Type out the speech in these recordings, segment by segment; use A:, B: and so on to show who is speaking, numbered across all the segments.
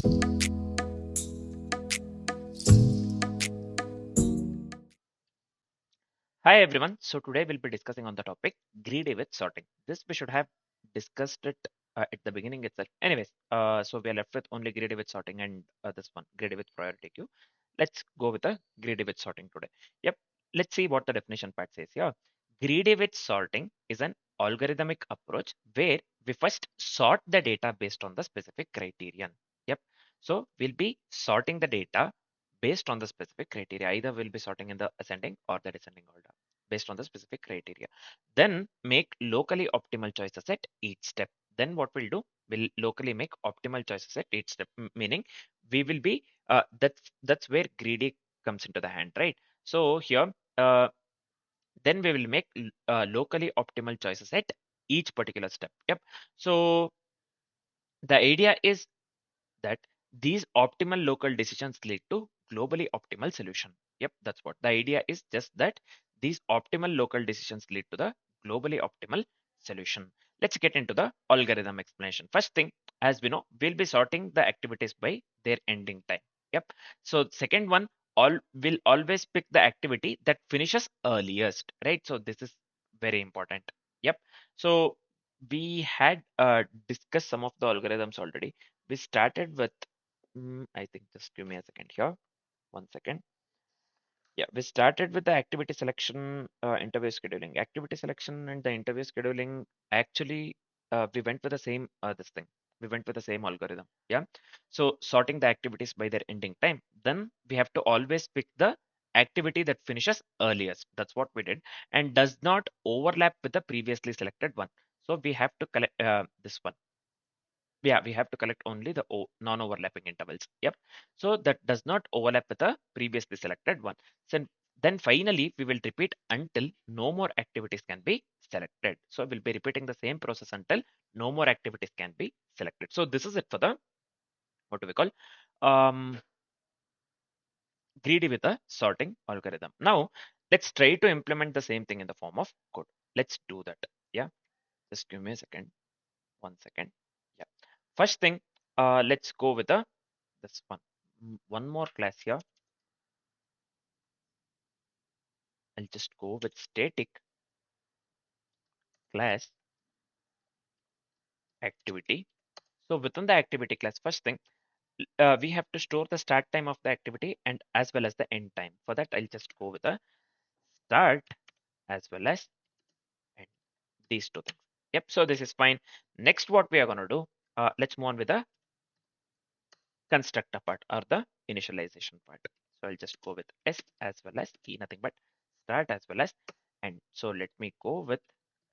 A: Hi everyone. So today we'll be discussing on the topic greedy with sorting. This we should have discussed it at the beginning itself. Anyways, so we are left with only greedy with sorting and this one greedy with priority queue. Let's go with the greedy with sorting today. Yep. Let's see what the definition part says here. Greedy with sorting is an algorithmic approach where we first sort the data based on the specific criterion. Yep. So we'll be sorting the data based on the specific criteria. Either we'll be sorting in the ascending or the descending order based on the specific criteria. Then make locally optimal choices at each step. Then what we'll do, we'll locally make optimal choices at each step, meaning we will be, that's where greedy comes into the hand, right? So here, then we will make locally optimal choices at each particular step. Yep. So the idea is that these optimal local decisions lead to globally optimal solution. Yep, that's what the idea is, just that these optimal local decisions lead to the globally optimal solution. Let's get into the algorithm explanation. First thing, as we know, we'll be sorting the activities by their ending time. Yep. So second one, all will always pick the activity that finishes earliest, right? So this is very important. Yep. So we had discussed some of the algorithms already. We started with, I think, just give me a second here. 1 second. Yeah, we started with the activity selection, interview scheduling. Activity selection and the interview scheduling, actually, we went with the same, this thing. We went with the same algorithm. Yeah. So sorting the activities by their ending time. Then we have to always pick the activity that finishes earliest. That's what we did and does not overlap with the previously selected one. So we have to collect this one. Yeah, we have to collect only the non-overlapping intervals. Yep. So that does not overlap with the previously selected one. So then finally, we will repeat until no more activities can be selected. So we'll be repeating the same process until no more activities can be selected. So this is it for the, what do we call, um, greedy with a sorting algorithm. Now, let's try to implement the same thing in the form of code. Let's do that. Yeah, just give me a second. 1 second. Yeah. First thing, let's go with the this one. One more class here. I'll just go with static class activity. So within the activity class, first thing, we have to store the start time of the activity and as well as the end time. For that, I'll just go with the start as well as end. These two things. Yep. So this is fine. Next, what we are going to do, let's move on with the constructor part or the initialization part. So I'll just go with S as well as key, nothing but start as well as end. So let me go with,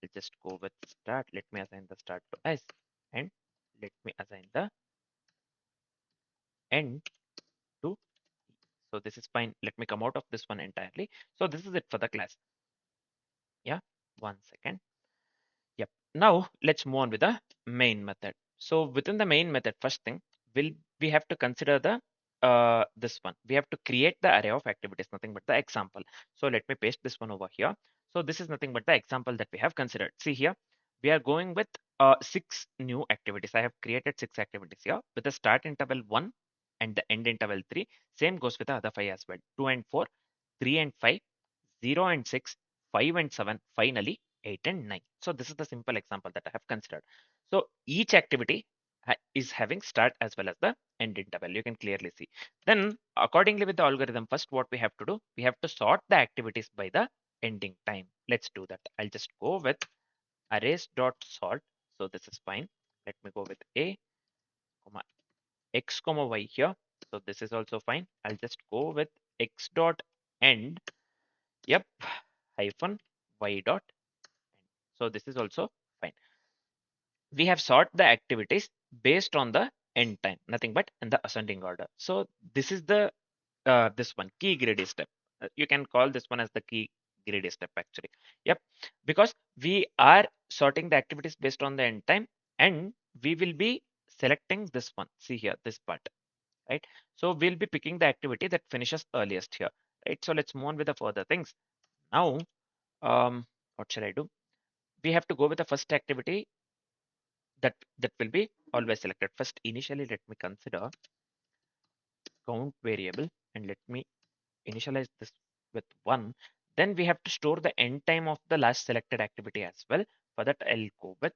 A: I'll just go with start. Let me assign the start to S and let me assign the end to E. So this is fine. Let me come out of this one entirely. So this is it for the class. Yeah, 1 second. Yep. Now let's move on with the main method. So within the main method, first thing, will we have to consider the this one. We have to create the array of activities, nothing but the example. So let me paste this one over here. So this is nothing but the example that we have considered. See here, we are going with 6 new activities. I have created 6 activities here with the start interval 1 and the end interval 3. Same goes with the other 5 as well. 2 and 4, 3 and 5, 0 and 6, 5 and 7, finally 8 and 9. So this is the simple example that I have considered. So each activity is having start as well as the end interval. You can clearly see. Then accordingly with the algorithm, first what we have to do, we have to sort the activities by the ending time. Let's do that. I'll just go with arrays.sort. So this is fine. Let me go with a, comma, x, comma, y here. So this is also fine. I'll just go with x dot end. Yep, hyphen y dot end. So this is also fine. We have sort the activities based on the end time, nothing but in the ascending order. So this is the this one key greedy step. You can call this one as the key greedy step actually. Yep, because we are sorting the activities based on the end time and we will be selecting this one. See here, this part, right? So we'll be picking the activity that finishes earliest here, right? So let's move on with the further things. Now, what shall I do? We have to go with the first activity that will be always selected. First, initially, let me consider. count variable, and let me initialize this with 1. Then we have to store the end time of the last selected activity as well. For that, I'll go with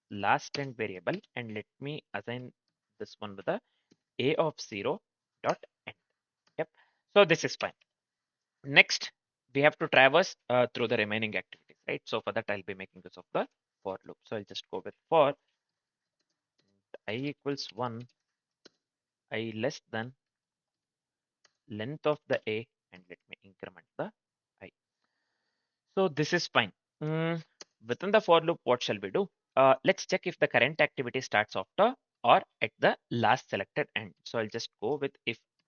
A: last end variable, and let me assign this one with a of 0 dot end. Yep. So this is fine. Next, we have to traverse through the remaining activities, right? So for that, I'll be making use of the for loop. So I'll just go with for I equals 1, I less than length of the a, and let me increment the I. So this is fine. Mm, Within the for loop, what shall we do? Let's check if the current activity starts after or at the last selected end. So I'll just go with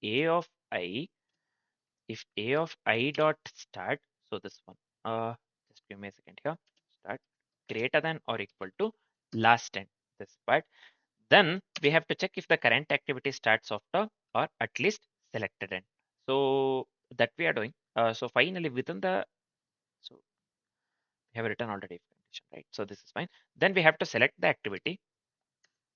A: a of i, if a of I dot start, so this one, just give me a second here, start greater than or equal to last end, this part. Then we have to check if the current activity starts after or at least selected end. So that we are doing. So finally within the, so we have written already if condition, right? So this is fine. Then we have to select the activity.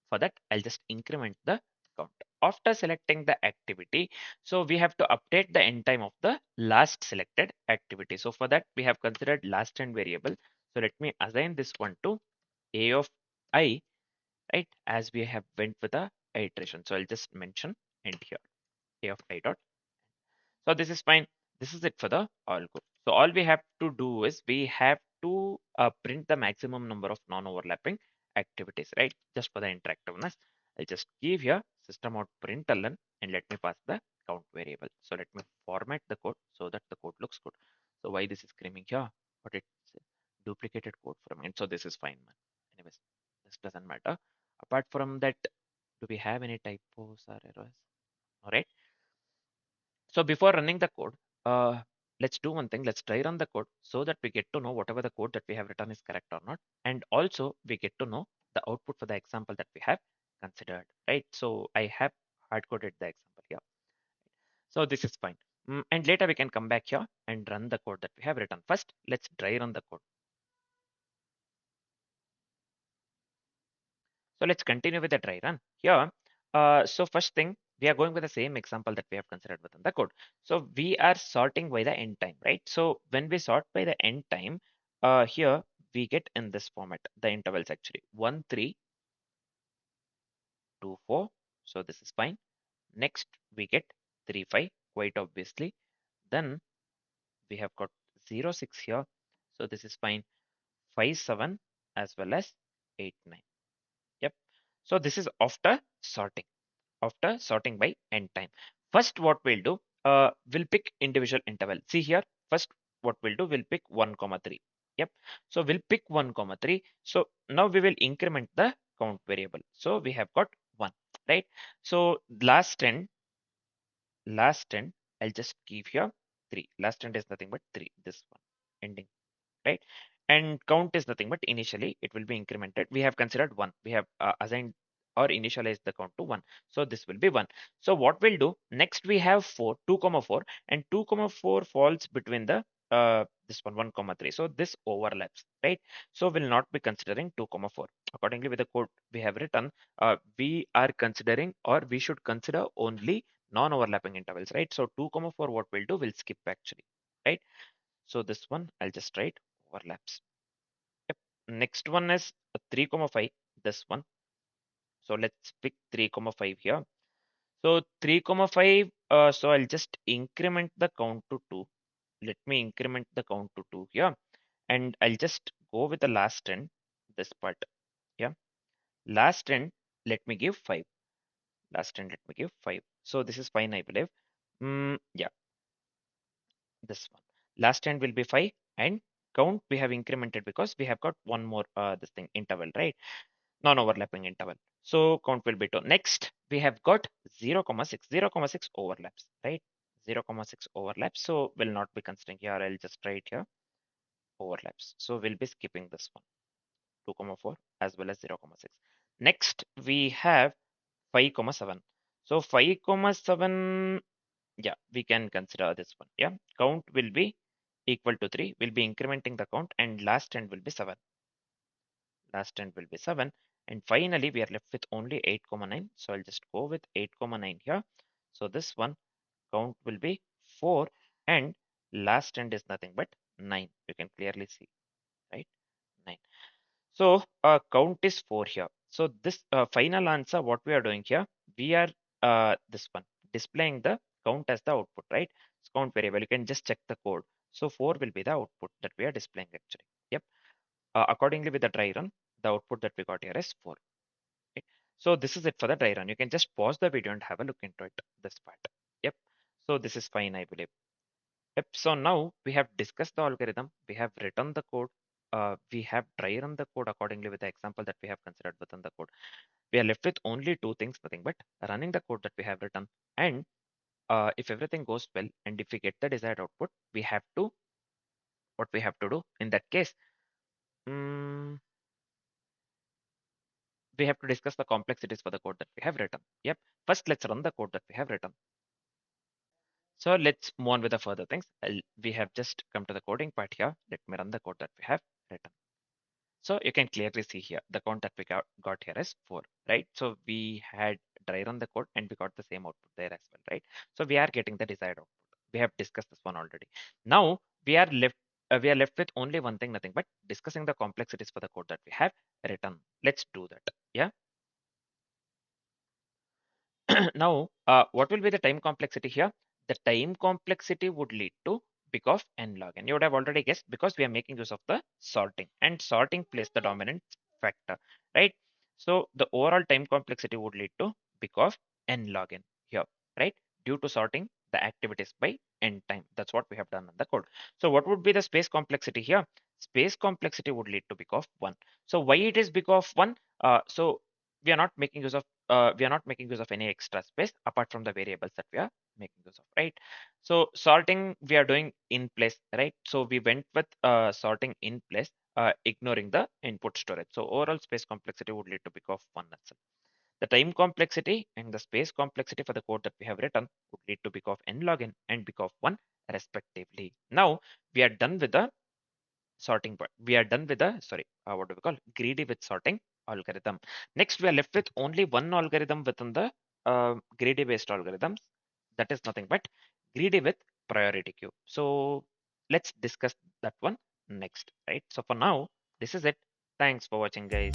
A: For that, I'll just increment the count. After selecting the activity, so we have to update the end time of the last selected activity. So for that, we have considered last end variable. So let me assign this one to a of I, right? As we have went with the iteration. So I'll just mention end here, a of I dot. So this is fine. This is it for the all code. So all we have to do is we have to print the maximum number of non-overlapping activities, right? Just for the interactiveness, I'll just give here system out println and let me pass the count variable. So let me format the code so that the code looks good. So why this is screaming here? But it's duplicated code from it. So this is fine, man. Anyways, this doesn't matter. Apart from that, do we have any typos or errors? All right. So before running the code, let's do one thing. Let's try run the code so that we get to know whatever the code that we have written is correct or not. And also we get to know the output for the example that we have considered, right? So I have hard coded the example here. So this is fine. And later we can come back here and run the code that we have written. First, let's dry run the code. So let's continue with the dry run here. So first thing, we are going with the same example that we have considered within the code. So we are sorting by the end time, right? So when we sort by the end time, here we get in this format, the intervals actually 1, 3, 2, 4. So this is fine. Next we get 3, 5, quite obviously. Then we have got 0, 6 here. So this is fine. 5, 7 as well as 8, 9. Yep. So this is after sorting by end time. First, what we'll do, we'll pick individual interval. See here, first what we'll do, we'll pick 1, comma 3. Yep. So we'll pick 1, comma 3. So now we will increment the count variable. So we have got 1, right? So last 10, I'll just give here 3. Last 10 is nothing but 3, this one, ending, right? And count is nothing but initially it will be incremented. We have considered 1. We have assigned or initialized the count to 1. So this will be 1. So what we'll do next, we have 4, 2 comma 4, and 2 comma 4 falls between the this one 1 comma 3. So this overlaps, right? So we'll not be considering 2 comma 4. Accordingly with the code we have written, we are considering, or we should consider only non-overlapping intervals, right? So 2 comma 4, what we'll do, we'll skip actually, right? So this one I'll just write overlaps. Yep. Next one is 3 comma 5, this one. So let's pick 3 comma 5 here. So 3 comma 5, so I'll just increment the count to 2. Let me increment the count to 2 here, and I'll just go with the last 10, this part. Yeah, last 10, let me give 5. Last 10, let me give 5. So this is fine, I believe. Yeah, this one. Last 10 will be 5, and count we have incremented because we have got one more this thing interval, right? Non-overlapping interval. So count will be 2. Next, we have got 0, 0,6. 0, 0,6 overlaps, right? 0, 0,6 overlaps. So we'll not be considering here. I'll just write here overlaps. So we'll be skipping this one, 2, 4 as well as 0, 0,6. Next, we have 5, 7. So 5, 7, yeah, we can consider this one. Yeah, count will be equal to 3. We'll be incrementing the count, and last end will be 7. Last end will be 7. And finally, we are left with only 8, 9. So I'll just go with 8, 9 here. So this one count will be 4 and last end is nothing but 9. You can clearly see, right? 9. So count is 4 here. So this final answer, what we are doing here, we are this one displaying the count as the output, right? It's count variable. You can just check the code. So 4 will be the output that we are displaying actually. Yep. Accordingly with the dry run, the output that we got here is 4. Right? So this is it for the dry run. You can just pause the video and have a look into it, this part. Yep. So this is fine, I believe. Yep. So now we have discussed the algorithm. We have written the code. We have dry run the code accordingly with the example that we have considered within the code. We are left with only two things, nothing but running the code that we have written. And if everything goes well and if we get the desired output, we have to, what we have to do in that case, mm, we have to discuss the complexities for the code that we have written. Yep. First, let's run the code that we have written. So let's move on with the further things. We have just come to the coding part here. Let me run the code that we have written. So you can clearly see here the count that we got here is 4, right? So we had dry run the code and we got the same output there as well, right? So we are getting the desired output. We have discussed this one already. Now we are left with only one thing, nothing but discussing the complexities for the code that we have written. Let's do that. Yeah. Now, what will be the time complexity here? The time complexity would lead to big of n log n. You would have already guessed because we are making use of the sorting and sorting plays the dominant factor, right? So the overall time complexity would lead to big of n log n here, right? Due to sorting the activities by n time. That's what we have done in the code. So what would be the space complexity here? Space complexity would lead to big of 1. So why it is big of 1? So we are not making use of we are not making use of any extra space apart from the variables that we are making use of, right? So sorting we are doing in place, right? So we went with sorting in place, ignoring the input storage. So overall space complexity would lead to big of 1 itself. The time complexity and the space complexity for the code that we have written would lead to big of n log n and big of 1 respectively. Now we are done with the sorting part. We are done with the, sorry, what do we call greedy with sorting algorithm. Next, we are left with only one algorithm within the greedy based algorithms. That is nothing but greedy with priority queue. So let's discuss that one next, right? So for now, this is it. Thanks for watching, guys.